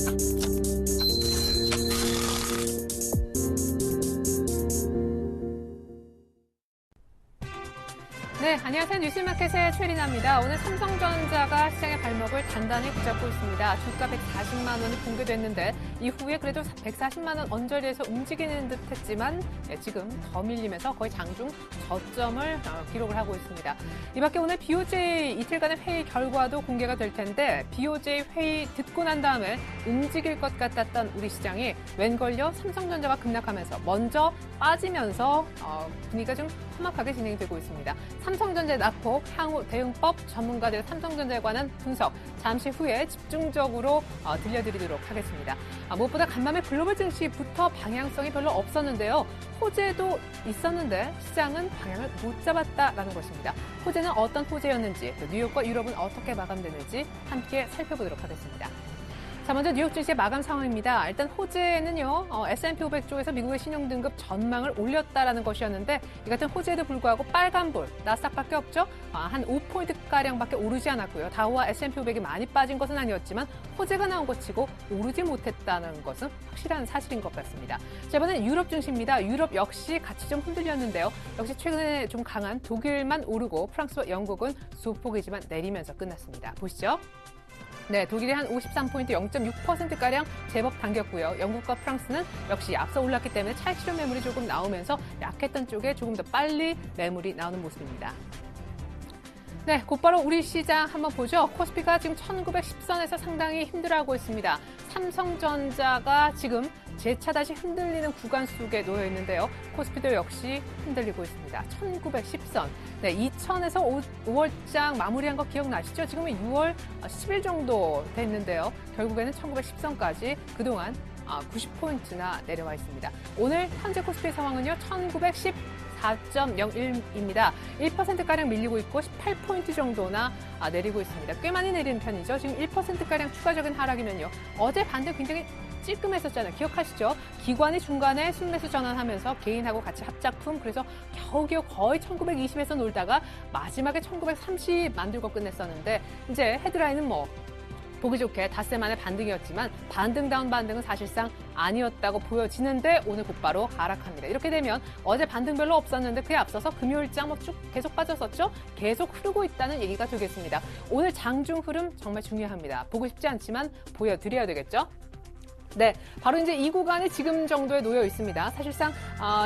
네, 안녕하세요. 뉴스마켓의 최리나입니다. 오늘 삼성전자가 시장의 발목을 단단히 붙잡고 있습니다. 주가 140만 원이 공개됐는데 이후에 그래도 140만 원 언저리에서 움직이는 듯 했지만 지금 더 밀리면서 거의 장중 저점을 기록을 하고 있습니다. 이 밖에 오늘 BOJ 이틀간의 회의 결과도 공개가 될 텐데 BOJ 회의 듣고 난 다음에 움직일 것 같았던 우리 시장이 웬걸요 삼성전자가 급락하면서 먼저 빠지면서 분위기가 좀 험악하게 진행되고 있습니다. 삼성전자의 낙폭, 향후 대응법, 전문가들의 삼성전자에 관한 분석 잠시 후에 집중적으로 들려드리도록 하겠습니다. 무엇보다 간밤에 글로벌 증시부터 방향성이 별로 없었는데요. 호재도 있었는데 시장은 방향을 못 잡았다라는 것입니다. 호재는 어떤 호재였는지, 뉴욕과 유럽은 어떻게 마감되는지 함께 살펴보도록 하겠습니다. 자, 먼저 뉴욕 증시의 마감 상황입니다. 일단 호재는요, S&P 500 쪽에서 미국의 신용등급 전망을 올렸다라는 것이었는데 이 같은 호재에도 불구하고 빨간불, 나스닥밖에 없죠? 한 5포인트가량밖에 오르지 않았고요. 다우와 S&P 500이 많이 빠진 것은 아니었지만 호재가 나온 것 치고 오르지 못했다는 것은 확실한 사실인 것 같습니다. 자, 이번엔 유럽 증시입니다. 유럽 역시 같이 좀 흔들렸는데요. 역시 최근에 좀 강한 독일만 오르고 프랑스와 영국은 소폭이지만 내리면서 끝났습니다. 보시죠. 네, 독일이 한 53포인트 0.6%가량 제법 당겼고요. 영국과 프랑스는 역시 앞서 올랐기 때문에 차익 실현 매물이 조금 나오면서 약했던 쪽에 조금 더 빨리 매물이 나오는 모습입니다. 네, 곧바로 우리 시장 한번 보죠. 코스피가 지금 1910선에서 상당히 힘들어하고 있습니다. 삼성전자가 지금 재차 다시 흔들리는 구간 속에 놓여 있는데요. 코스피도 역시 흔들리고 있습니다. 1910선. 네, 2000에서 5월장 마무리한 거 기억나시죠? 지금은 6월 10일 정도 됐는데요. 결국에는 1910선까지 그동안 90포인트나 내려와 있습니다. 오늘 현재 코스피 상황은요. 1914.01입니다. 1%가량 밀리고 있고 18포인트 정도나 내리고 있습니다. 꽤 많이 내리는 편이죠. 지금 1%가량 추가적인 하락이면요. 어제 반등 굉장히 찔끔했었잖아요. 기억하시죠? 기관이 중간에 순매수 전환하면서 개인하고 같이 합작품, 그래서 겨우겨우 거의 1920에서 놀다가 마지막에 1930 만들고 끝냈었는데 이제 헤드라인은 보기 좋게 닷새 만의 반등이었지만 반등다운 반등은 사실상 아니었다고 보여지는데 오늘 곧바로 하락합니다. 이렇게 되면 어제 반등 별로 없었는데 그에 앞서서 금요일장 쭉 계속 빠졌었죠? 계속 흐르고 있다는 얘기가 되겠습니다. 오늘 장중 흐름 정말 중요합니다. 보고 싶지 않지만 보여드려야 되겠죠? 네, 바로 이제 이 구간이 지금 정도에 놓여 있습니다. 사실상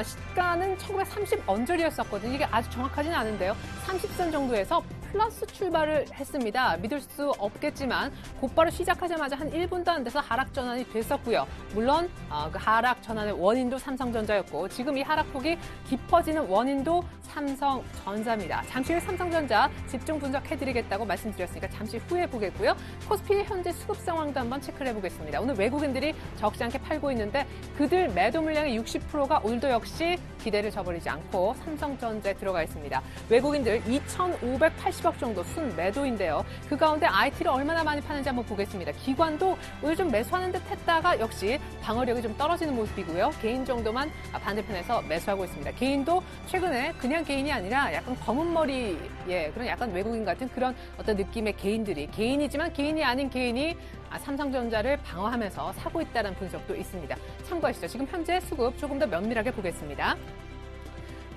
시가는 1930 언저리였었거든요. 이게 아주 정확하지는 않은데요. 30선 정도에서 플러스 출발을 했습니다. 믿을 수 없겠지만 곧바로 시작하자마자 한 1분도 안 돼서 하락 전환이 됐었고요. 물론 그 하락 전환의 원인도 삼성전자였고 지금 이 하락폭이 깊어지는 원인도 삼성전자입니다. 잠시 후에 삼성전자 집중 분석해드리겠다고 말씀드렸으니까 잠시 후에 보겠고요. 코스피 현재 수급 상황도 한번 체크를 해보겠습니다. 오늘 외국인들이 적지 않게 팔고 있는데 그들 매도 물량의 60%가 오늘도 역시 기대를 저버리지 않고 삼성전자에 들어가 있습니다. 외국인들 2,580억 정도 순 매도인데요. 그 가운데 IT를 얼마나 많이 파는지 한번 보겠습니다. 기관도 오늘 좀 매수하는 듯 했다가 역시 방어력이 좀 떨어지는 모습이고요. 개인 정도만 반대편에서 매수하고 있습니다. 개인도 최근에 그냥 개인이 아니라 약간 검은 머리의 그런 약간 외국인 같은 그런 어떤 느낌의 개인들이 개인이지만 개인이 아닌 개인이 삼성전자를 방어하면서 사고 있다는 분석도 있습니다. 참고하시죠. 지금 현재 수급 조금 더 면밀하게 보겠습니다.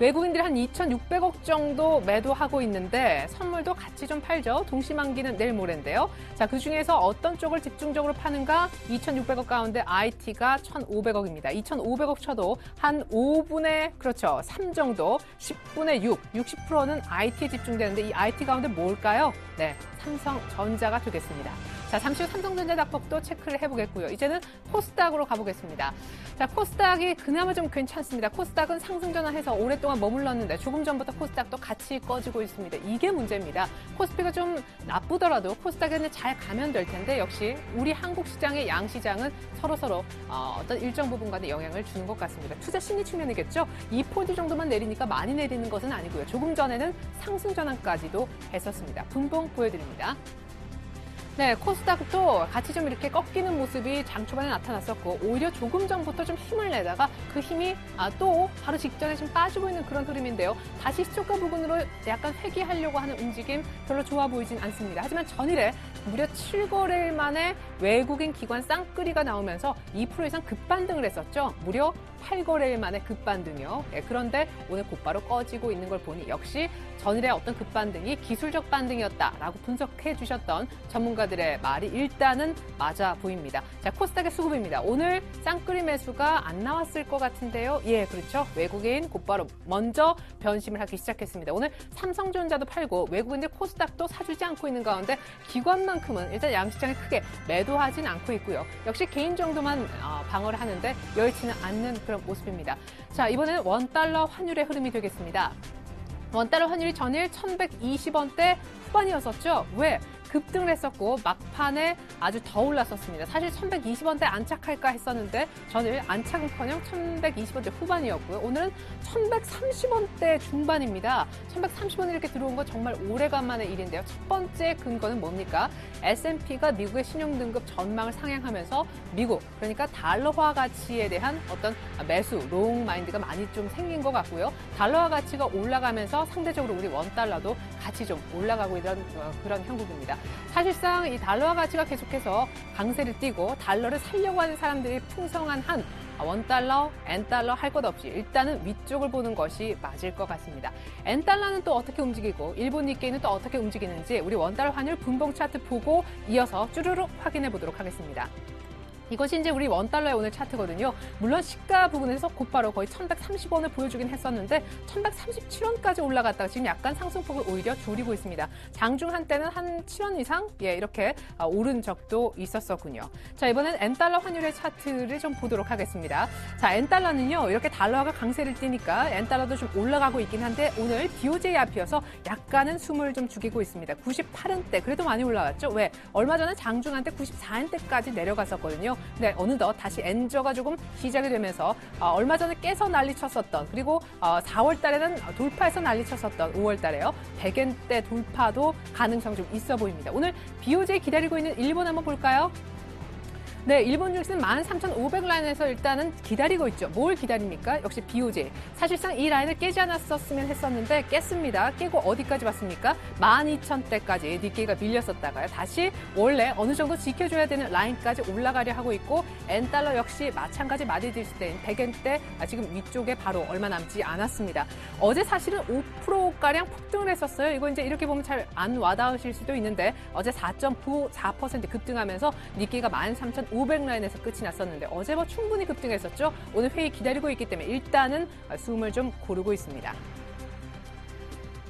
외국인들이 한 2,600억 정도 매도하고 있는데 선물도 같이 좀 팔죠. 동시만기는 내일 모레인데요. 자, 그중에서 어떤 쪽을 집중적으로 파는가? 2,600억 가운데 IT가 1,500억입니다. 2,500억 쳐도 한 5분의 3 정도, 10분의 6, 60%는 IT에 집중되는데 이 IT 가운데 뭘까요? 네, 삼성전자가 되겠습니다. 자, 잠시 후 삼성전자 낙폭도 체크를 해보겠고요. 이제는 코스닥으로 가보겠습니다. 자, 코스닥이 그나마 좀 괜찮습니다. 코스닥은 상승 전환해서 오랫동안 머물렀는데 조금 전부터 코스닥도 같이 꺼지고 있습니다. 이게 문제입니다. 코스피가 좀 나쁘더라도 코스닥에는 잘 가면 될 텐데 역시 우리 한국 시장의 양시장은 서로서로 어떤 일정 부분간의 영향을 주는 것 같습니다. 투자 심리 측면이겠죠. 2포인트 정도만 내리니까 많이 내리는 것은 아니고요. 조금 전에는 상승 전환까지도 했었습니다. 분봉 보여드립니다. 네, 코스닥도 같이 좀 이렇게 꺾이는 모습이 장 초반에 나타났었고 오히려 조금 전부터 좀 힘을 내다가 그 힘이 또 바로 직전에 좀 빠지고 있는 그런 흐름인데요. 다시 시초가 부근으로 약간 회귀하려고 하는 움직임 별로 좋아 보이진 않습니다. 하지만 전일에 무려 7거래일 만에 외국인 기관 쌍끌이가 나오면서 2% 이상 급반등을 했었죠. 무려 8거래일 만에 급반등이요. 네, 그런데 오늘 곧바로 꺼지고 있는 걸 보니 역시 전일의 어떤 급반등이 기술적 반등이었다라고 분석해 주셨던 전문가들의 말이 일단은 맞아 보입니다. 자, 코스닥의 수급입니다. 오늘 쌍끌이 매수가 안 나왔을 것 같은데요. 예, 그렇죠. 외국인 곧바로 먼저 변심을 하기 시작했습니다. 오늘 삼성전자도 팔고 외국인들 코스닥도 사주지 않고 있는 가운데 기관만큼은 일단 양시장에 크게 매도하진 않고 있고요. 역시 개인 정도만 방어를 하는데 여의치는 않는 그런 모습입니다. 자, 이번에는 원달러 환율의 흐름이 되겠습니다. 원달러 환율이 전일 1120원대 후반이었었죠. 왜? 급등을 했었고 막판에 아주 더 올랐었습니다. 사실 1120원대 안착할까 했었는데 전일 안착은커녕 1120원대 후반이었고요. 오늘은 1130원대 중반입니다. 1130원 이렇게 들어온 건 정말 오래간만의 일인데요. 첫 번째 근거는 뭡니까? S&P가 미국의 신용등급 전망을 상향하면서 미국, 그러니까 달러화 가치에 대한 어떤 매수, 롱 마인드가 많이 좀 생긴 것 같고요. 달러화 가치가 올라가면서 상대적으로 우리 원달러도 같이 좀 올라가고 있는 그런 형국입니다. 사실상 이 달러화 가치가 계속해서 강세를 띠고 달러를 살려고 하는 사람들이 풍성한 한 원달러, N달러 할 것 없이 일단은 위쪽을 보는 것이 맞을 것 같습니다. N달러는 또 어떻게 움직이고 일본 니케이는 또 어떻게 움직이는지 우리 원달러 환율 분봉 차트 보고 이어서 쭈루룩 확인해 보도록 하겠습니다. 이것이 이제 우리 원달러의 오늘 차트거든요. 물론 시가 부분에서 곧바로 거의 1130원을 보여주긴 했었는데 1137원까지 올라갔다가 지금 약간 상승폭을 오히려 줄이고 있습니다. 장중 한때는 한 7원 이상 이렇게 오른 적도 있었었군요. 자, 이번엔 N달러 환율의 차트를 좀 보도록 하겠습니다. 자, N달러는요. 이렇게 달러가 강세를 띠니까 N달러도 좀 올라가고 있긴 한데 오늘 BOJ 앞이어서 약간은 숨을 좀 죽이고 있습니다. 98원대 그래도 많이 올라왔죠. 왜? 얼마 전에 장중 한때 94원대까지 내려갔었거든요. 네, 어느덧 다시 엔저가 조금 시작이 되면서 얼마 전에 깨서 난리쳤었던 그리고 4월 달에는 돌파해서 난리쳤었던 5월 달에요. 100엔대 돌파도 가능성이 좀 있어 보입니다. 오늘 BOJ 기다리고 있는 일본 한번 볼까요? 네, 일본 증시는 13,500 라인에서 일단은 기다리고 있죠. 뭘 기다립니까? 역시 BOJ. 사실상 이 라인을 깨지 않았었으면 했었는데 깼습니다. 깨고 어디까지 왔습니까? 12,000대까지 니케이가 밀렸었다가요. 다시 원래 어느 정도 지켜줘야 되는 라인까지 올라가려 하고 있고 N달러 역시 마찬가지 마디디스 때인 100엔대 지금 위쪽에 바로 얼마 남지 않았습니다. 어제 사실은 5%가량 폭등을 했었어요. 이거 이제 이렇게 보면 잘 안 와닿으실 수도 있는데 어제 4.94% 급등하면서 니케이가 13,500 라인에서 끝이 났었는데 어제 뭐 충분히 급등했었죠. 오늘 회의 기다리고 있기 때문에 일단은 숨을 좀 고르고 있습니다.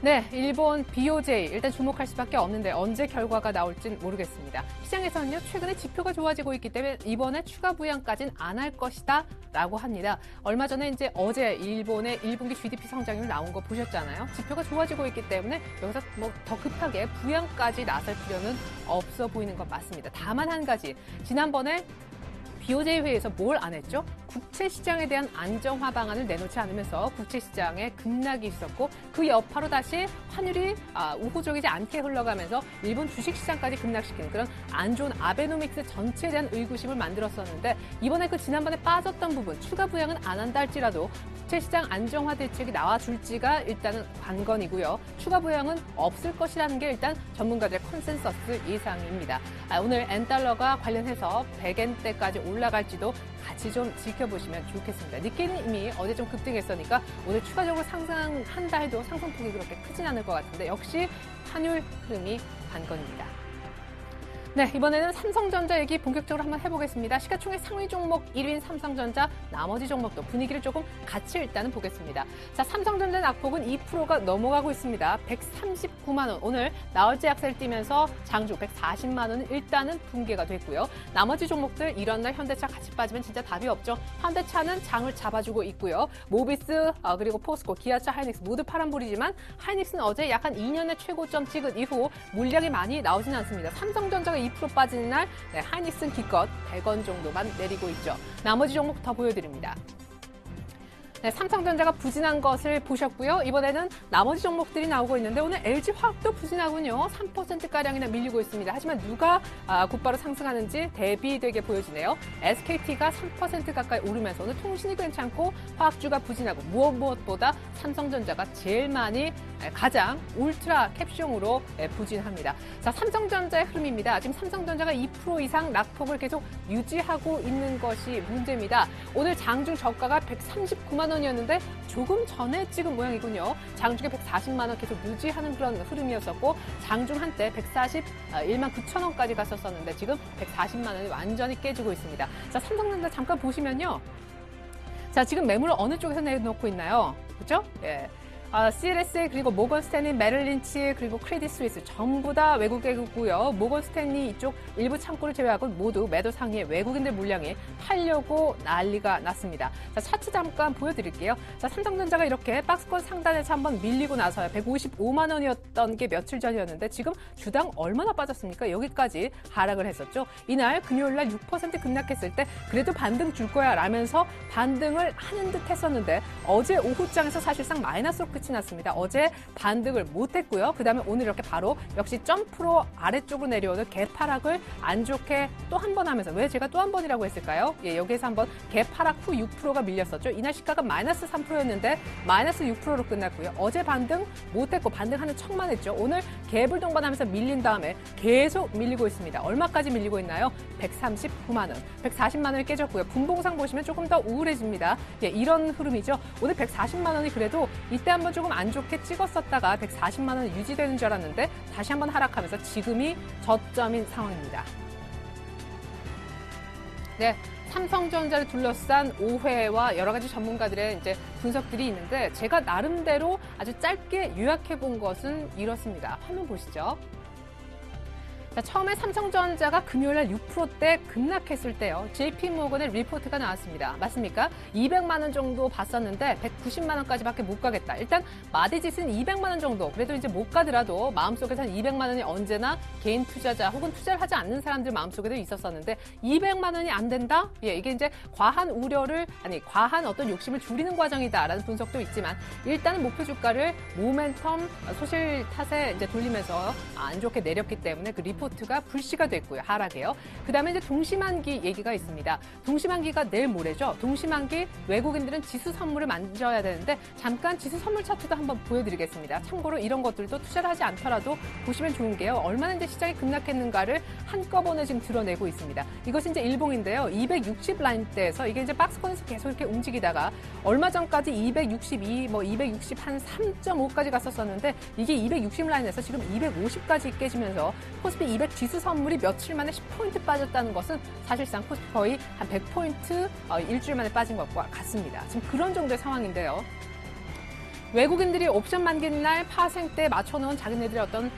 네, 일본 BOJ 일단 주목할 수밖에 없는데 언제 결과가 나올진 모르겠습니다. 시장에서는요 최근에 지표가 좋아지고 있기 때문에 이번에 추가 부양까지는 안 할 것이다 라고 합니다. 얼마 전에 이제 어제 일본의 1분기 GDP 성장률 나온 거 보셨잖아요. 지표가 좋아지고 있기 때문에 여기서 뭐 더 급하게 부양까지 나설 필요는 없어 보이는 건 맞습니다. 다만 한 가지 지난번에 BOJ 회의에서 뭘 안 했죠? 국채 시장에 대한 안정화 방안을 내놓지 않으면서 국채 시장에 급락이 있었고 그 여파로 다시 환율이 우호적이지 않게 흘러가면서 일본 주식 시장까지 급락시키는 그런 안 좋은 아베노믹스 전체에 대한 의구심을 만들었었는데 이번에 그 지난번에 빠졌던 부분 추가 부양은 안 한다 할지라도 국채 시장 안정화 대책이 나와줄지가 일단은 관건이고요. 추가 부양은 없을 것이라는 게 일단 전문가들의 컨센서스 예상입니다. 오늘 N달러가 관련해서 100엔대까지 올라갈지도 같이 좀 지켜보시면 좋겠습니다. 니케이는 이미 어제 좀 급등했으니까 오늘 추가적으로 상승한다 해도 상승폭이 그렇게 크진 않을 것 같은데 역시 환율 흐름이 관건입니다. 네, 이번에는 삼성전자 얘기 본격적으로 한번 해보겠습니다. 시가총액 상위 종목 1위인 삼성전자, 나머지 종목도 분위기를 조금 같이 일단은 보겠습니다. 자, 삼성전자 낙폭은 2%가 넘어가고 있습니다. 139만 원. 오늘 나월제 약세를 띄면서 장중 140만 원은 일단은 붕괴가 됐고요. 나머지 종목들 이런 날 현대차 같이 빠지면 진짜 답이 없죠. 현대차는 장을 잡아주고 있고요. 모비스, 그리고 포스코, 기아차, 하이닉스 모두 파란불이지만 하이닉스는 어제 약간 2년의 최고점 찍은 이후 물량이 많이 나오진 않습니다. 삼성전자가 2% 빠지는 날 하이닉스는 기껏 100원 정도만 내리고 있죠. 나머지 종목 더 보여드립니다. 네, 삼성전자가 부진한 것을 보셨고요. 이번에는 나머지 종목들이 나오고 있는데 오늘 LG화학도 부진하군요. 3%가량이나 밀리고 있습니다. 하지만 누가 곧바로 상승하는지 대비되게 보여지네요. SKT가 3% 가까이 오르면서 오늘 통신이 괜찮고 화학주가 부진하고 무엇보다 삼성전자가 제일 많이 가장 울트라 캡숑으로 부진합니다. 자, 삼성전자의 흐름입니다. 지금 삼성전자가 2% 이상 낙폭을 계속 유지하고 있는 것이 문제입니다. 오늘 장중 저가가 139만 원이었는데 조금 전에 찍은 모양이군요. 장중에 140만 원 계속 유지하는 그런 흐름이었었고 장중 한때 141만 9천 원까지 갔었었는데 지금 140만 원이 완전히 깨지고 있습니다. 자, 삼성전자 잠깐 보시면요. 자, 지금 매물을 어느 쪽에서 내놓고 있나요? 그렇죠? 예. CLS 그리고 모건 스탠리, 메릴 린치 그리고 크레딧 스위스 전부 다 외국이고요. 모건 스탠리 이쪽 일부 창구를 제외하고 모두 매도 상위에 외국인들 물량이 팔려고 난리가 났습니다. 자, 차트 잠깐 보여드릴게요. 자, 삼성전자가 이렇게 박스권 상단에서 한번 밀리고 나서요. 155만 원이었던 게 며칠 전이었는데 지금 주당 얼마나 빠졌습니까? 여기까지 하락을 했었죠. 이날 금요일 날 6% 급락했을 때 그래도 반등 줄 거야 라면서 반등을 하는 듯 했었는데 어제 오후장에서 사실상 마이너스로 끝이 났습니다. 어제 반등을 못했고요. 그 다음에 오늘 이렇게 바로 역시 점프로 아래쪽으로 내려오는 개파락을 안 좋게 또 한 번 하면서 왜 제가 또 한 번이라고 했을까요? 예, 여기에서 한번 개파락 후 6%가 밀렸었죠. 이날 시가가 마이너스 3%였는데 마이너스 6%로 끝났고요. 어제 반등 못했고 반등하는 척만 했죠. 오늘 갭을 동반하면서 밀린 다음에 계속 밀리고 있습니다. 얼마까지 밀리고 있나요? 139만 원, 140만 원이 깨졌고요. 분봉상 보시면 조금 더 우울해집니다. 예, 이런 흐름이죠. 오늘 140만 원이 그래도 이때 한번 조금 안 좋게 찍었었다가 140만 원 유지되는 줄 알았는데 다시 한번 하락하면서 지금이 저점인 상황입니다. 네, 삼성전자를 둘러싼 오해와 여러 가지 전문가들의 이제 분석들이 있는데 제가 나름대로 아주 짧게 요약해 본 것은 이렇습니다. 화면 보시죠. 자, 처음에 삼성전자가 금요일날 6%대 급락했을 때요. JP모건의 리포트가 나왔습니다. 맞습니까? 200만 원 정도 봤었는데 190만 원까지밖에 못 가겠다. 일단 마디짓은 200만 원 정도. 그래도 이제 못 가더라도 마음속에서는 200만 원이 언제나 개인 투자자 혹은 투자를 하지 않는 사람들 마음속에도 있었었는데 200만 원이 안 된다? 예, 이게 이제 과한 어떤 욕심을 줄이는 과정이다라는 분석도 있지만 일단은 목표 주가를 모멘텀 소실 탓에 이제 돌리면서 안 좋게 내렸기 때문에 그 리포트가 불씨가 됐고요. 하락이에요. 그다음에 이제 동시만기 얘기가 있습니다. 동시만기가 내일 모레죠. 동시만기 외국인들은 지수 선물을 만져야 되는데 잠깐 지수 선물 차트도 한번 보여드리겠습니다. 참고로 이런 것들도 투자를 하지 않더라도 보시면 좋은 게요. 얼마나 이제 시장이 급락했는가를 한꺼번에 지금 드러내고 있습니다. 이것이 이제 일봉인데요. 260 라인대에서 이게 이제 박스권에서 계속 이렇게 움직이다가 얼마 전까지 262, 260 한 3.5까지 갔었었는데 이게 260 라인에서 지금 250까지 깨지면서 코스피 200 지수 선물이 며칠 만에 10포인트 빠졌다는 것은 사실상 코스피 거의 한 100포인트 일주일 만에 빠진 것과 같습니다. 지금 그런 정도의 상황인데요. 외국인들이 옵션 만기는 날 파생 때 맞춰놓은 자기네들의 어떤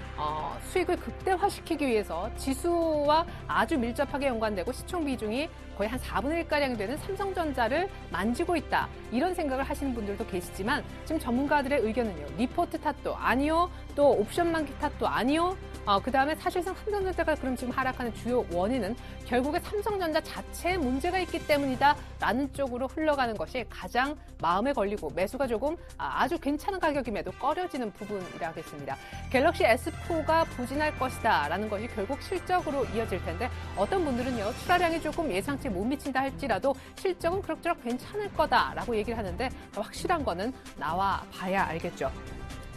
수익을 극대화시키기 위해서 지수와 아주 밀접하게 연관되고 시총 비중이 거의 한 4분의 1가량이 되는 삼성전자를 만지고 있다. 이런 생각을 하시는 분들도 계시지만 지금 전문가들의 의견은요. 리포트 탓도 아니요. 또 옵션 만기 탓도 아니요. 그다음에 사실상 삼성전자가 그럼 지금 하락하는 주요 원인은 결국에 삼성전자 자체에 문제가 있기 때문이다라는 쪽으로 흘러가는 것이 가장 마음에 걸리고 매수가 조금 아주 괜찮은 가격임에도 꺼려지는 부분이라 하겠습니다. 갤럭시 S4가 부진할 것이다라는 것이 결국 실적으로 이어질 텐데 어떤 분들은요. 출하량이 조금 예상치 못 미친다 할지라도 실적은 그럭저럭 괜찮을 거다라고 얘기를 하는데 더 확실한 거는 나와 봐야 알겠죠.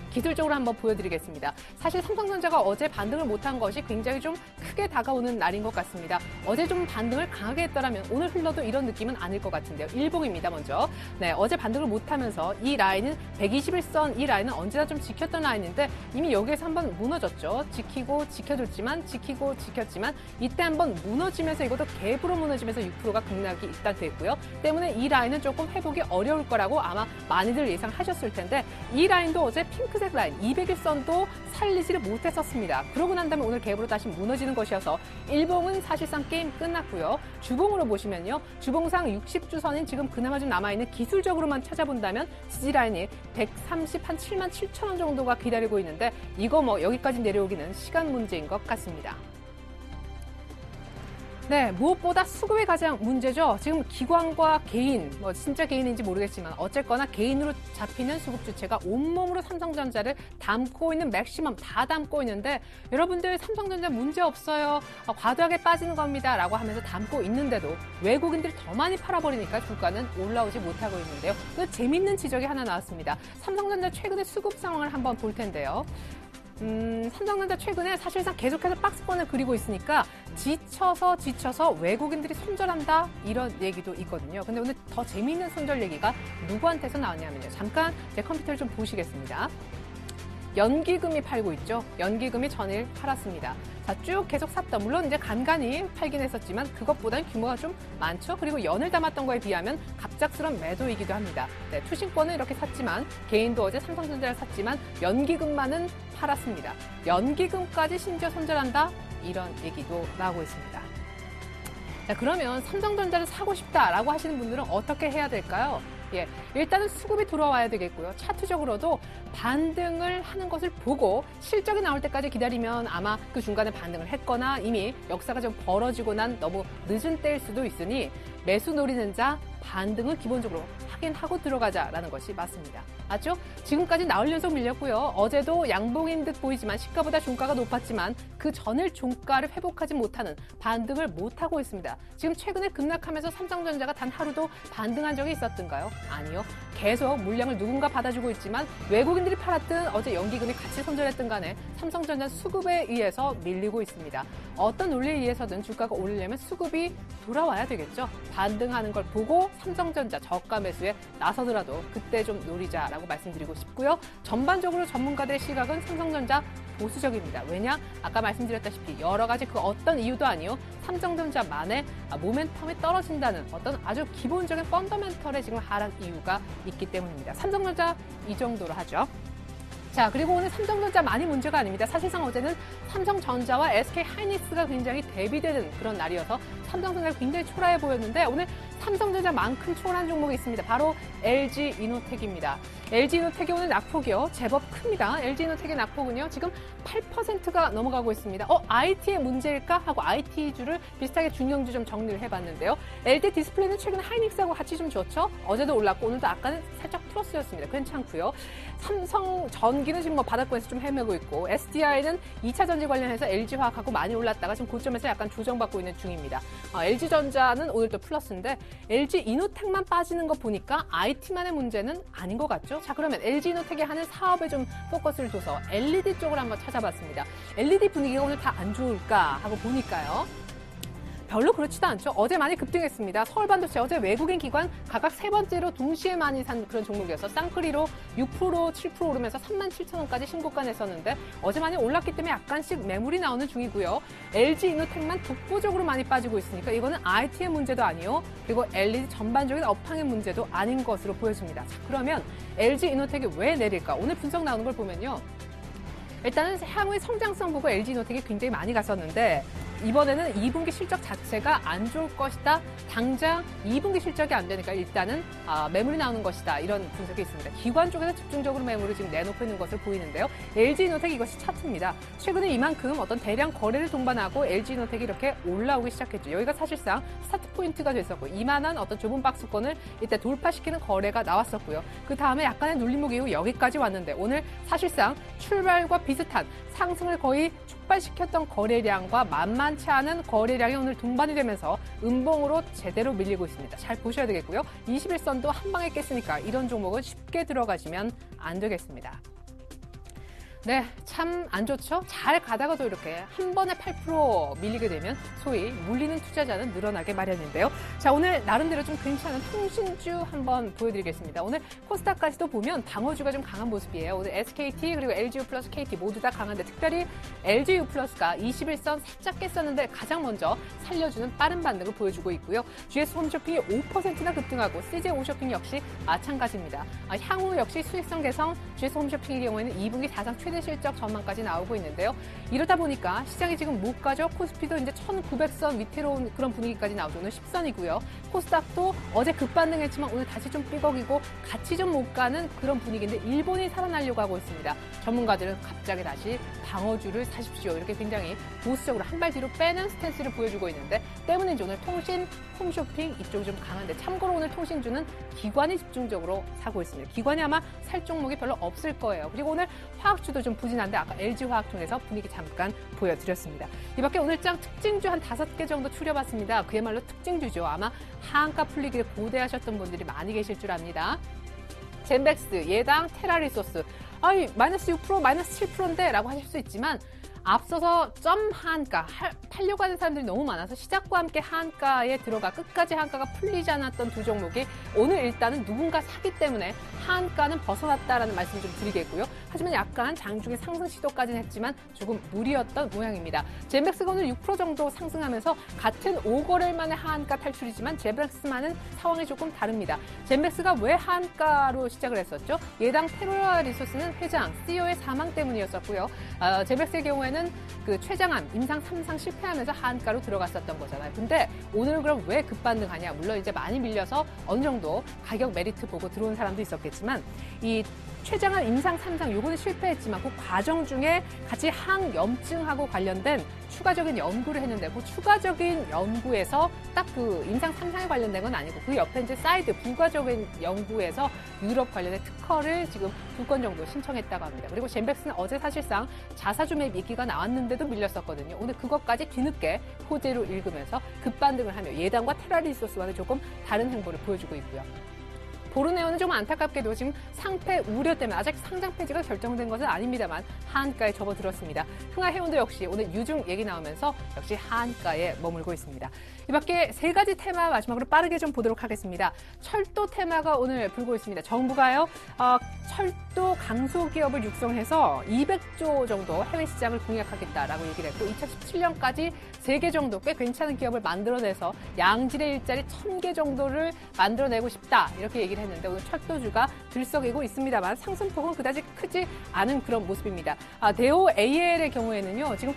기술적으로 한번 보여드리겠습니다. 사실 삼성전자가 어제 반등을 못한 것이 굉장히 좀 크게 다가오는 날인 것 같습니다. 어제 좀 반등을 강하게 했더라면 오늘 흘러도 이런 느낌은 아닐 것 같은데요. 일봉입니다, 먼저. 네, 어제 반등을 못하면서 이 라인은 121선 이 라인은 언제나 좀 지켰던 라인인데 이미 여기에서 한번 무너졌죠. 지키고 지켜줬지만 지키고 지켰지만 이때 한번 무너지면서 이것도 갭으로 무너지면서 6%가 급락이 일단 됐고요. 때문에 이 라인은 조금 회복이 어려울 거라고 아마 많이들 예상하셨을 텐데 이 라인도 어제 핑크색 라인 201선도 살리지를 못했었습니다. 그러고 난 다음에 오늘 갭으로 다시 무너지는 것이어서 일봉은 사실상 게임 끝났고요. 주봉으로 보시면요. 주봉상 60주선인 지금 그나마 좀 남아있는 기술적으로만 찾아본다면 지지 라인이 130, 한 7만 7천 원 정도가 기다리고 있는데 이거 여기까지 내려오기는 시간 문제인 것 같습니다. 네, 무엇보다 수급이 가장 문제죠. 지금 기관과 개인, 진짜 개인인지 모르겠지만 어쨌거나 개인으로 잡히는 수급 주체가 온몸으로 삼성전자를 담고 있는 맥시멈 다 담고 있는데 여러분들 삼성전자 문제 없어요. 과도하게 빠지는 겁니다. 라고 하면서 담고 있는데도 외국인들이 더 많이 팔아버리니까 주가는 올라오지 못하고 있는데요. 또 재밌는 지적이 하나 나왔습니다. 삼성전자 최근의 수급 상황을 한번 볼 텐데요. 삼성전자 최근에 사실상 계속해서 박스권을 그리고 있으니까 지쳐서 외국인들이 손절한다 이런 얘기도 있거든요. 근데 오늘 더 재미있는 손절 얘기가 누구한테서 나왔냐면요. 잠깐 제 컴퓨터를 좀 보시겠습니다. 연기금이 팔고 있죠. 연기금이 전일 팔았습니다. 자, 쭉 계속 샀다. 물론 이제 간간히 팔긴 했었지만 그것보다는 규모가 좀 많죠. 그리고 연을 담았던 거에 비하면 갑작스러운 매도이기도 합니다. 네, 투신권은 이렇게 샀지만 개인도 어제 삼성전자를 샀지만 연기금만은 팔았습니다. 연기금까지 심지어 손절한다? 이런 얘기도 나오고 있습니다. 자, 그러면 삼성전자를 사고 싶다라고 하시는 분들은 어떻게 해야 될까요? 예, 일단은 수급이 들어와야 되겠고요. 차트적으로도 반등을 하는 것을 보고 실적이 나올 때까지 기다리면 아마 그 중간에 반등을 했거나 이미 역사가 좀 벌어지고 난 너무 늦은 때일 수도 있으니 매수 노리는 자 반등을 기본적으로 확인하고 들어가자라는 것이 맞습니다. 맞죠? 지금까지 나흘 연속 밀렸고요. 어제도 양봉인 듯 보이지만 시가보다 종가가 높았지만 그 전일 종가를 회복하지 못하는 반등을 못하고 있습니다. 지금 최근에 급락하면서 삼성전자가 단 하루도 반등한 적이 있었던가요? 아니요. 계속 물량을 누군가 받아주고 있지만 외국인들이 팔았든 어제 연기금이 같이 손절했든 간에 삼성전자 수급에 의해서 밀리고 있습니다. 어떤 논리에 의해서든 주가가 오르려면 수급이 돌아와야 되겠죠. 반등하는 걸 보고 삼성전자 저가 매수에 나서더라도 그때 좀 노리자라고 말씀드리고 싶고요. 전반적으로 전문가들의 시각은 삼성전자 보수적입니다. 왜냐? 아까 말씀드렸다시피 여러 가지 그 어떤 이유도 아니요. 삼성전자만의 모멘텀이 떨어진다는 어떤 아주 기본적인 펀더멘털의 지금 하락 이유가 있기 때문입니다. 삼성전자 이 정도로 하죠. 자, 그리고 오늘 삼성전자 많이 문제가 아닙니다. 사실상 어제는 삼성전자와 SK하이닉스가 굉장히 대비되는 그런 날이어서 삼성전자가 굉장히 초라해 보였는데 오늘 삼성전자만큼 초라한 종목이 있습니다. 바로 LG이노텍입니다. LG이노텍이 오늘 낙폭이요. 제법 큽니다. LG이노텍의 낙폭은요. 지금 8%가 넘어가고 있습니다. IT의 문제일까? 하고 IT주를 비슷하게 중형주 좀 정리를 해봤는데요. LG 디스플레이는 최근에 하이닉스하고 같이 좀 좋죠. 어제도 올랐고 오늘도 아까는 살짝 플러스였습니다. 괜찮고요. 삼성 전기는 지금 바닥권에서 좀 헤매고 있고 SDI는 2차 전지 관련해서 LG화학하고 많이 올랐다가 지금 고점에서 약간 조정받고 있는 중입니다. LG전자는 오늘 또 플러스인데 LG이노텍만 빠지는 거 보니까 IT만의 문제는 아닌 것 같죠? 자, 그러면 LG이노텍이 하는 사업에 좀 포커스를 둬서 LED 쪽을 한번 찾아봤습니다. LED 분위기가 오늘 다 안 좋을까 하고 보니까요. 별로 그렇지도 않죠. 어제 많이 급등했습니다. 서울반도체 어제 외국인 기관 각각 세 번째로 동시에 많이 산 그런 종목이어서 쌍끌이로 6%, 7% 오르면서 37,000원까지 신고가 냈었는데 어제 많이 올랐기 때문에 약간씩 매물이 나오는 중이고요. LG이노텍만 독보적으로 많이 빠지고 있으니까 이거는 IT의 문제도 아니요. 그리고 LED 전반적인 업황의 문제도 아닌 것으로 보여집니다. 자, 그러면 LG이노텍이 왜 내릴까? 오늘 분석 나오는 걸 보면요. 일단은 향후의 성장성 보고 LG이노텍이 굉장히 많이 갔었는데 이번에는 2분기 실적 자체가 안 좋을 것이다. 당장 2분기 실적이 안 되니까 일단은 매물이 나오는 것이다. 이런 분석이 있습니다. 기관 쪽에서 집중적으로 매물을 지금 내놓고 있는 것을 보이는데요. LG이노텍 이것이 차트입니다. 최근에 이만큼 어떤 대량 거래를 동반하고 LG이노텍이 이렇게 올라오기 시작했죠. 여기가 사실상 스타트 포인트가 됐었고 이만한 어떤 좁은 박스권을 이때 돌파시키는 거래가 나왔었고요. 그 다음에 약간의 눌림목 이후 여기까지 왔는데 오늘 사실상 출발과 비슷한 상승을 거의 촉발시켰던 거래량과 만만치 않은 거래량이 오늘 동반이 되면서 음봉으로 제대로 밀리고 있습니다. 잘 보셔야 되겠고요. 21선도 한 방에 깼으니까 이런 종목은 쉽게 들어가시면 안 되겠습니다. 네, 참 안 좋죠? 잘 가다가도 이렇게 한 번에 8% 밀리게 되면 소위 물리는 투자자는 늘어나게 마련인데요. 자, 오늘 나름대로 좀 괜찮은 통신주 한번 보여드리겠습니다. 오늘 코스닥까지도 보면 방어주가 좀 강한 모습이에요. 오늘 SKT 그리고 LGU 플러스 KT 모두 다 강한데 특별히 LGU 플러스가 21선 살짝 깼었는데 가장 먼저 살려주는 빠른 반등을 보여주고 있고요. GS 홈쇼핑이 5%나 급등하고 CJ 홈쇼핑 역시 마찬가지입니다. 향후 역시 수익성 개선 GS 홈쇼핑의 경우에는 2분기 사상 최대 최대 실적 전망까지 나오고 있는데요. 이러다 보니까 시장이 지금 못 가죠. 코스피도 이제 1900선 위태로 온 그런 분위기까지 나오죠. 오늘 10선이고요. 코스닥도 어제 급반등했지만 오늘 다시 좀 삐걱이고 같이 좀 못 가는 그런 분위기인데 일본이 살아나려고 하고 있습니다. 전문가들은 갑자기 다시 방어주를 사십시오. 이렇게 굉장히 보수적으로 한 발 뒤로 빼는 스탠스를 보여주고 있는데 때문인지 오늘 통신, 홈쇼핑 이쪽이 좀 강한데 참고로 오늘 통신주는 기관이 집중적으로 사고 있습니다. 기관이 아마 살 종목이 별로 없을 거예요. 그리고 오늘 화학주도 좀 부진한데 아까 LG화학 통해서 분위기 잠깐 보여드렸습니다. 이 밖에 오늘장 특징주 한 5개 정도 추려봤습니다. 그야말로 특징주죠. 아마 하한가 풀리기를 고대하셨던 분들이 많이 계실 줄 압니다. 젠백스, 예당, 테라리소스. 아이, 마이너스 6%, 마이너스 7%인데 라고 하실 수 있지만 앞서서 점 하한가, 팔려고 하는 사람들이 너무 많아서 시작과 함께 하한가에 들어가 끝까지 하한가가 풀리지 않았던 두 종목이 오늘 일단은 누군가 사기 때문에 하한가는 벗어났다라는 말씀 좀 드리겠고요. 하지만 약간 장중에 상승 시도까지는 했지만 조금 무리였던 모양입니다. 젠백스가 오늘 6% 정도 상승하면서 같은 5거래일 만에 하한가 탈출이지만 젠백스만은 상황이 조금 다릅니다. 젠백스가 왜 하한가로 시작을 했었죠? 예당 테라리소스는 회장, CEO의 사망 때문이었었고요. 젠백스의 경우에는 그 최장암, 임상 3상 실패하면서 하한가로 들어갔었던 거잖아요. 근데 오늘은 그럼 왜 급반등하냐? 물론 이제 많이 밀려서 어느 정도 가격 메리트 보고 들어온 사람도 있었겠지만 이 최장암 임상 3상 요거는 실패했지만 그 과정 중에 같이 항염증하고 관련된 추가적인 연구를 했는데 그 추가적인 연구에서 딱 그 임상 3상에 관련된 건 아니고 그 옆에 이제 사이드 부가적인 연구에서 유럽 관련된 특허를 지금 2건 정도 신청했다고 합니다. 그리고 젠백스는 어제 사실상 자사주 매입 얘기가 나왔는데도 밀렸었거든요. 오늘 그것까지 뒤늦게 호재로 읽으면서 급반등을 하며 예당과 테라리소스와는 조금 다른 행보를 보여주고 있고요. 보르네오는 좀 안타깝게도 지금 상패 우려 때문에 아직 상장 폐지가 결정된 것은 아닙니다만 하한가에 접어들었습니다. 흥하해운도 역시 오늘 유중 얘기 나오면서 역시 하한가에 머물고 있습니다. 이 밖에 3가지 테마 마지막으로 빠르게 좀 보도록 하겠습니다. 철도 테마가 오늘 불고 있습니다. 정부가요, 철도 강소기업을 육성해서 200조 정도 해외 시장을 공략하겠다라고 얘기를 했고 2017년까지 3개 정도 꽤 괜찮은 기업을 만들어내서 양질의 일자리 1000개 정도를 만들어내고 싶다 이렇게 얘기를 했는데 오늘 철도주가 들썩이고 있습니다만 상승폭은 그다지 크지 않은 그런 모습입니다. 대오 AL의 경우에는요 지금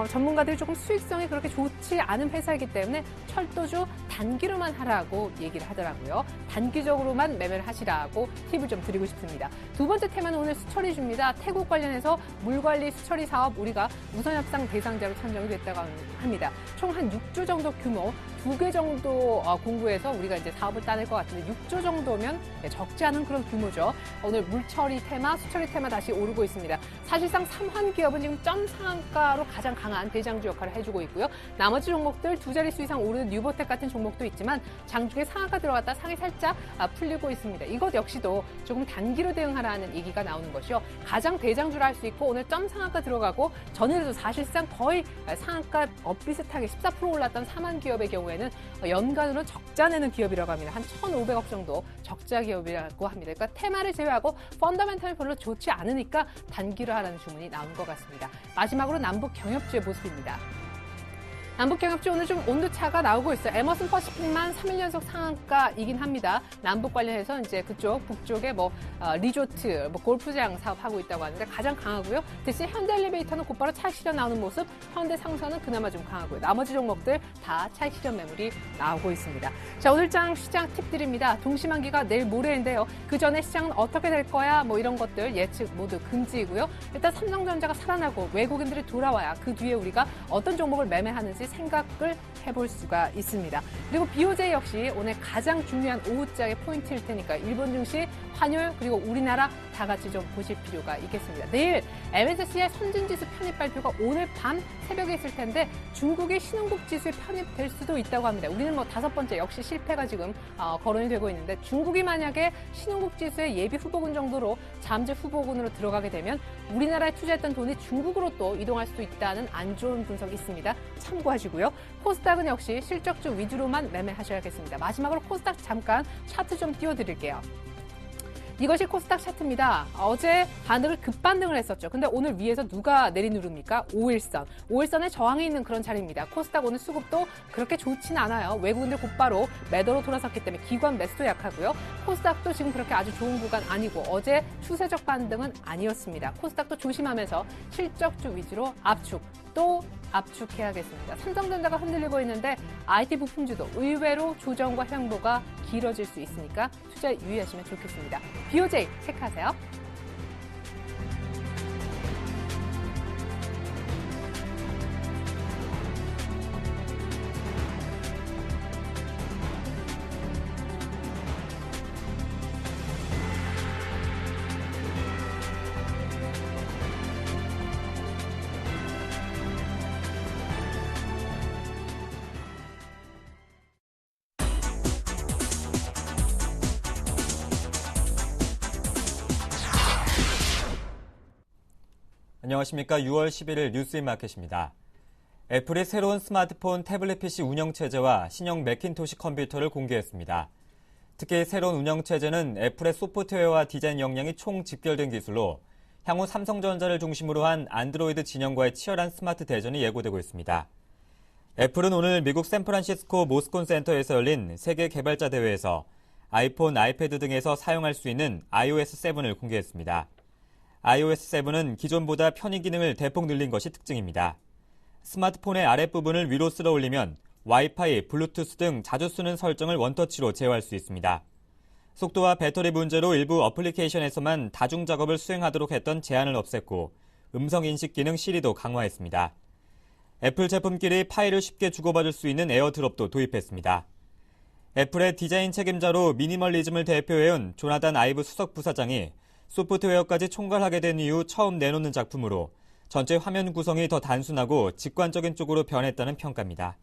전문가들이 조금 수익성이 그렇게 좋지 않은 회사이기 때문에 철도주 단기로만 하라고 얘기를 하더라고요. 단기적으로만 매매를 하시라고 팁을 좀 드리고 싶습니다. 두 번째 테마는 오늘 수처리주입니다. 태국 관련해서 물관리 수처리 사업 우리가 우선협상 대상자로 선정이 됐다고 합니다. 총 한 6조 정도 규모 2개 정도 공부해서 우리가 이제 사업을 따낼 것 같은데 6조 정도면 적지 않은 그런 규모죠. 오늘 물처리 테마, 수처리 테마 다시 오르고 있습니다. 사실상 3환 기업은 지금 점 상한가로 가장 강한 대장주 역할을 해주고 있고요. 나머지 종목들 2자릿수 이상 오르는 뉴보텍 같은 종목도 있지만 장중에 상한가 들어갔다 상이 살짝 풀리고 있습니다. 이것 역시도 조금 단기로 대응하라는 얘기가 나오는 것이요. 가장 대장주를 할 수 있고 오늘 점 상한가 들어가고 전일에도 사실상 거의 상한가 비슷하게 14% 올랐던 3환 기업의 경우에는 연간으로 적자 내는 기업이라고 합니다. 한 1,500억 정도 적자 기업이라고 합니다. 그러니까 테마를 제외하고 펀더멘털이 별로 좋지 않으니까 단기로 하라는 주문이 나온 것 같습니다. 마지막으로 남북 경협주의 모습입니다. 남북경협주 오늘 좀 온도차가 나오고 있어요. 에머슨 퍼시픽만 3일 연속 상한가이긴 합니다. 남북 관련해서 이제 그쪽 북쪽에 리조트, 골프장 사업하고 있다고 하는데 가장 강하고요. 대신 현대엘리베이터는 곧바로 차익 실현 나오는 모습, 현대상선은 그나마 좀 강하고요. 나머지 종목들 다 차익 실현 매물이 나오고 있습니다. 자, 오늘장 시장 팁 드립니다. 동시만기가 내일 모레인데요. 그 전에 시장은 어떻게 될 거야? 이런 것들 예측 모두 금지이고요. 일단 삼성전자가 살아나고 외국인들이 돌아와야 그 뒤에 우리가 어떤 종목을 매매하는지 생각을 해볼 수가 있습니다. 그리고 BOJ 역시 오늘 가장 중요한 오후장의 포인트일 테니까 일본 증시, 환율, 그리고 우리나라 다 같이 좀 보실 필요가 있겠습니다. 내일 MSCI 선진지수 편입 발표가 오늘 밤 새벽에 있을 텐데 중국의 신흥국 지수에 편입될 수도 있다고 합니다. 우리는 5번째 역시 실패가 지금 거론이 되고 있는데 중국이 만약에 신흥국 지수의 예비 후보군 정도로 잠재 후보군으로 들어가게 되면 우리나라에 투자했던 돈이 중국으로 또 이동할 수도 있다는 안 좋은 분석이 있습니다. 참고하시고요. 코스닥은 역시 실적주 위주로만 매매하셔야겠습니다. 마지막으로 코스닥 잠깐 차트 좀 띄워드릴게요. 이것이 코스닥 차트입니다. 어제 반등을 급반등을 했었죠. 근데 오늘 위에서 누가 내리누릅니까? 5일선. 5일선에 저항이 있는 그런 자리입니다. 코스닥 오늘 수급도 그렇게 좋지는 않아요. 외국인들 곧바로 매도로 돌아섰기 때문에 기관 매수도 약하고요. 코스닥도 지금 그렇게 아주 좋은 구간 아니고 어제 추세적 반등은 아니었습니다. 코스닥도 조심하면서 실적주 위주로 압축, 또 압축해야겠습니다. 삼성전자가 흔들리고 있는데 IT 부품주도 의외로 조정과 횡보가 길어질 수 있으니까 투자 유의하시면 좋겠습니다. BOJ 체크하세요. 안녕하십니까. 6월 11일 뉴스인마켓입니다. 애플이 새로운 스마트폰 태블릿 PC 운영체제와 신형 매킨토시 컴퓨터를 공개했습니다. 특히 새로운 운영체제는 애플의 소프트웨어와 디자인 역량이 총 집결된 기술로 향후 삼성전자를 중심으로 한 안드로이드 진영과의 치열한 스마트 대전이 예고되고 있습니다. 애플은 오늘 미국 샌프란시스코 모스콘 센터에서 열린 세계 개발자 대회에서 아이폰, 아이패드 등에서 사용할 수 있는 iOS 7을 공개했습니다. iOS 7은 기존보다 편의 기능을 대폭 늘린 것이 특징입니다. 스마트폰의 아랫부분을 위로 쓸어 올리면 와이파이, 블루투스 등 자주 쓰는 설정을 원터치로 제어할 수 있습니다. 속도와 배터리 문제로 일부 어플리케이션에서만 다중 작업을 수행하도록 했던 제한을 없앴고 음성 인식 기능 시리도 강화했습니다. 애플 제품끼리 파일을 쉽게 주고받을 수 있는 에어드롭도 도입했습니다. 애플의 디자인 책임자로 미니멀리즘을 대표해온 조나단 아이브 수석 부사장이 소프트웨어까지 총괄하게 된 이후 처음 내놓는 작품으로 전체 화면 구성이 더 단순하고 직관적인 쪽으로 변했다는 평가입니다.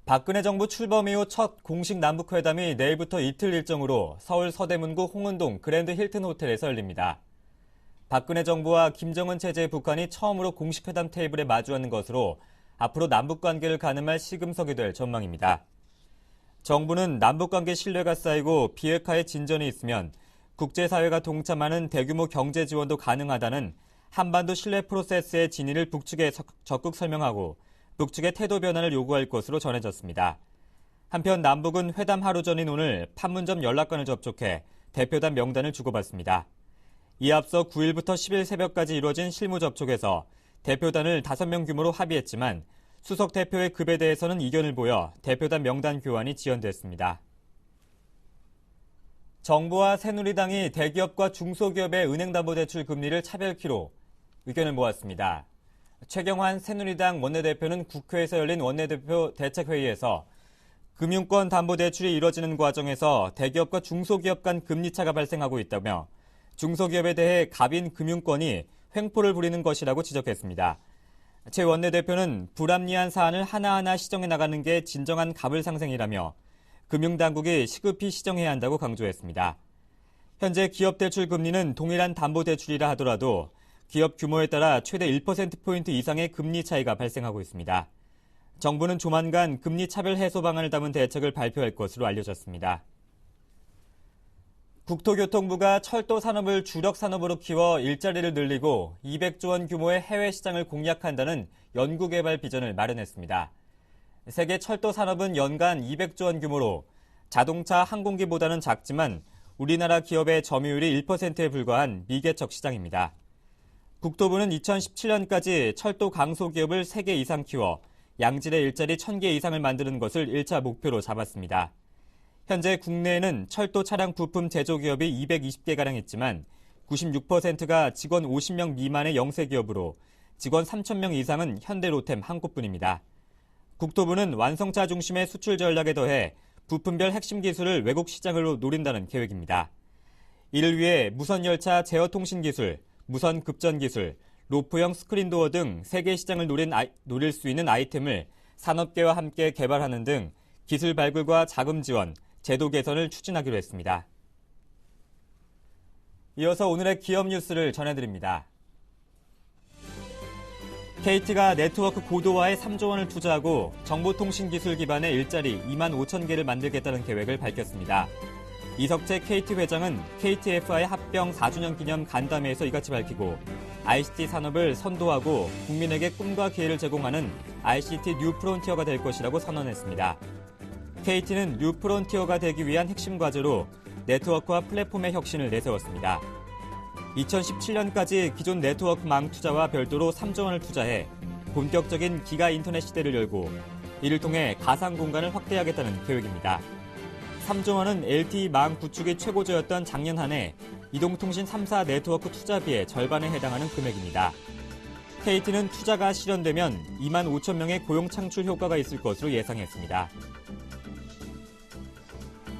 박근혜 정부 출범 이후 첫 공식 남북회담이 내일부터 이틀 일정으로 서울 서대문구 홍은동 그랜드 힐튼 호텔에서 열립니다. 박근혜 정부와 김정은 체제의 북한이 처음으로 공식 회담 테이블에 마주하는 것으로 앞으로 남북관계를 가늠할 시금석이 될 전망입니다. 정부는 남북관계 신뢰가 쌓이고 비핵화의 진전이 있으면 국제사회가 동참하는 대규모 경제 지원도 가능하다는 한반도 신뢰 프로세스의 진위를 북측에 적극 설명하고 북측의 태도 변화를 요구할 것으로 전해졌습니다. 한편 남북은 회담 하루 전인 오늘 판문점 연락관을 접촉해 대표단 명단을 주고받습니다. 이에 앞서 9일부터 10일 새벽까지 이루어진 실무 접촉에서 대표단을 5명 규모로 합의했지만 수석 대표의 급에 대해서는 이견을 보여 대표단 명단 교환이 지연됐습니다. 정부와 새누리당이 대기업과 중소기업의 은행담보대출 금리를 차별키로 의견을 모았습니다. 최경환 새누리당 원내대표는 국회에서 열린 원내대표 대책회의에서 금융권 담보대출이 이뤄지는 과정에서 대기업과 중소기업 간 금리차가 발생하고 있다며 중소기업에 대해 갑인 금융권이 횡포를 부리는 것이라고 지적했습니다. 최 원내대표는 불합리한 사안을 하나하나 시정해 나가는 게 진정한 갑을 상생이라며 금융당국이 시급히 시정해야 한다고 강조했습니다. 현재 기업 대출 금리는 동일한 담보대출이라 하더라도 기업 규모에 따라 최대 1%포인트 이상의 금리 차이가 발생하고 있습니다. 정부는 조만간 금리 차별 해소 방안을 담은 대책을 발표할 것으로 알려졌습니다. 국토교통부가 철도 산업을 주력 산업으로 키워 일자리를 늘리고 200조 원 규모의 해외 시장을 공략한다는 연구개발 비전을 마련했습니다. 세계 철도 산업은 연간 200조 원 규모로 자동차, 항공기보다는 작지만 우리나라 기업의 점유율이 1%에 불과한 미개척 시장입니다. 국토부는 2017년까지 철도 강소기업을 3개 이상 키워 양질의 일자리 1000개 이상을 만드는 것을 1차 목표로 잡았습니다. 현재 국내에는 철도 차량 부품 제조기업이 220개가량 있지만 96%가 직원 50명 미만의 영세기업으로 직원 3,000명 이상은 현대로템 한 곳뿐입니다. 국토부는 완성차 중심의 수출 전략에 더해 부품별 핵심 기술을 외국 시장으로 노린다는 계획입니다. 이를 위해 무선열차 제어통신 기술, 무선 급전 기술, 로프형 스크린도어 등 세계 시장을 노릴 수 있는 아이템을 산업계와 함께 개발하는 등 기술 발굴과 자금 지원, 제도 개선을 추진하기로 했습니다. 이어서 오늘의 기업 뉴스를 전해드립니다. KT가 네트워크 고도화에 3조 원을 투자하고 정보통신 기술 기반의 일자리 2만 5천 개를 만들겠다는 계획을 밝혔습니다. 이석재 KT 회장은 KTF와의 합병 4주년 기념 간담회에서 이같이 밝히고 ICT 산업을 선도하고 국민에게 꿈과 기회를 제공하는 ICT 뉴 프론티어가 될 것이라고 선언했습니다. KT는 뉴 프론티어가 되기 위한 핵심 과제로 네트워크와 플랫폼의 혁신을 내세웠습니다. 2017년까지 기존 네트워크망 투자와 별도로 3조 원을 투자해 본격적인 기가 인터넷 시대를 열고 이를 통해 가상 공간을 확대하겠다는 계획입니다. 3조 원은 LTE망 구축이 최고조였던 작년 한 해 이동통신 3사 네트워크 투자비의 절반에 해당하는 금액입니다. KT는 투자가 실현되면 2만 5천 명의 고용 창출 효과가 있을 것으로 예상했습니다.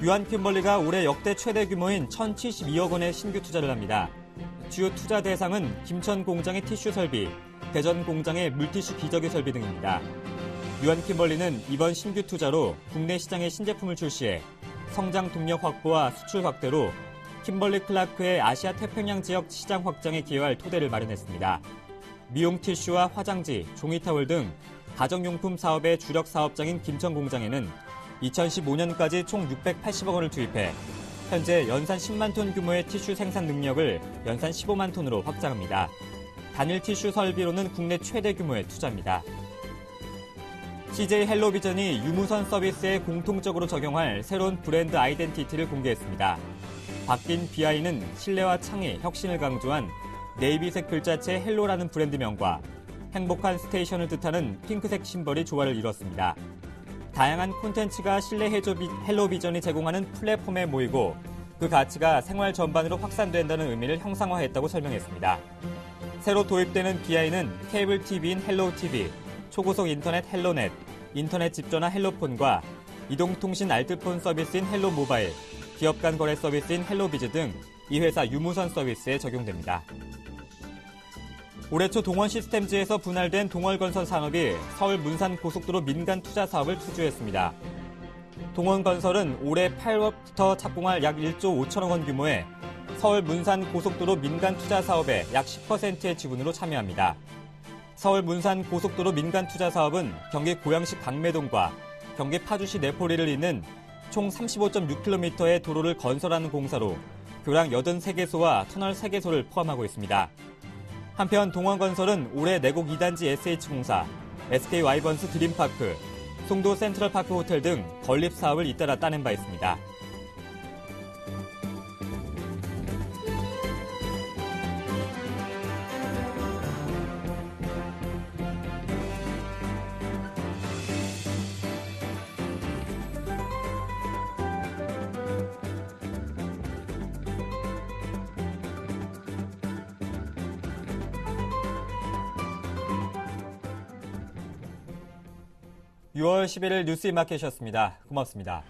유한 킴벌리가 올해 역대 최대 규모인 1,072억 원의 신규 투자를 합니다. 주요 투자 대상은 김천 공장의 티슈 설비, 대전 공장의 물티슈 기저귀 설비 등입니다. 유한 킴벌리는 이번 신규 투자로 국내 시장에 신제품을 출시해 성장 동력 확보와 수출 확대로 킴벌리 클라크의 아시아 태평양 지역 시장 확장에 기여할 토대를 마련했습니다. 미용 티슈와 화장지, 종이타월 등 가정용품 사업의 주력 사업장인 김천 공장에는 2015년까지 총 680억 원을 투입해 현재 연산 10만 톤 규모의 티슈 생산 능력을 연산 15만 톤으로 확장합니다. 단일 티슈 설비로는 국내 최대 규모의 투자입니다. CJ 헬로비전이 유무선 서비스에 공통적으로 적용할 새로운 브랜드 아이덴티티를 공개했습니다. 바뀐 BI는 신뢰와 창의, 혁신을 강조한 네이비색 글자체 헬로라는 브랜드명과 행복한 스테이션을 뜻하는 핑크색 심벌이 조화를 이뤘습니다. 다양한 콘텐츠가 실내 헬로비전이 제공하는 플랫폼에 모이고 그 가치가 생활 전반으로 확산된다는 의미를 형상화했다고 설명했습니다. 새로 도입되는 BI는 케이블 TV인 헬로TV, 초고속 인터넷 헬로넷, 인터넷 집전화 헬로폰과 이동통신 알뜰폰 서비스인 헬로모바일, 기업 간 거래 서비스인 헬로비즈 등 이 회사 유무선 서비스에 적용됩니다. 올해 초 동원 시스템즈에서 분할된 동월건설 산업이 서울 문산 고속도로 민간 투자 사업을 투주했습니다. 동원건설은 올해 8월부터 착공할 약 1조 5천억 원 규모의 서울 문산 고속도로 민간 투자 사업의 약 10%의 지분으로 참여합니다. 서울 문산 고속도로 민간 투자 사업은 경기 고양시 방매동과 경기 파주시 내포리를 잇는 총 35.6km의 도로를 건설하는 공사로 교량 83개소와 터널 3개소를 포함하고 있습니다. 한편 동원건설은 올해 내곡 2단지 SH공사, SK 와이번스 드림파크, 송도 센트럴파크 호텔 등 건립 사업을 잇따라 따낸 바 있습니다. (6월 11일) 뉴스인마켓이었습니다. 고맙습니다.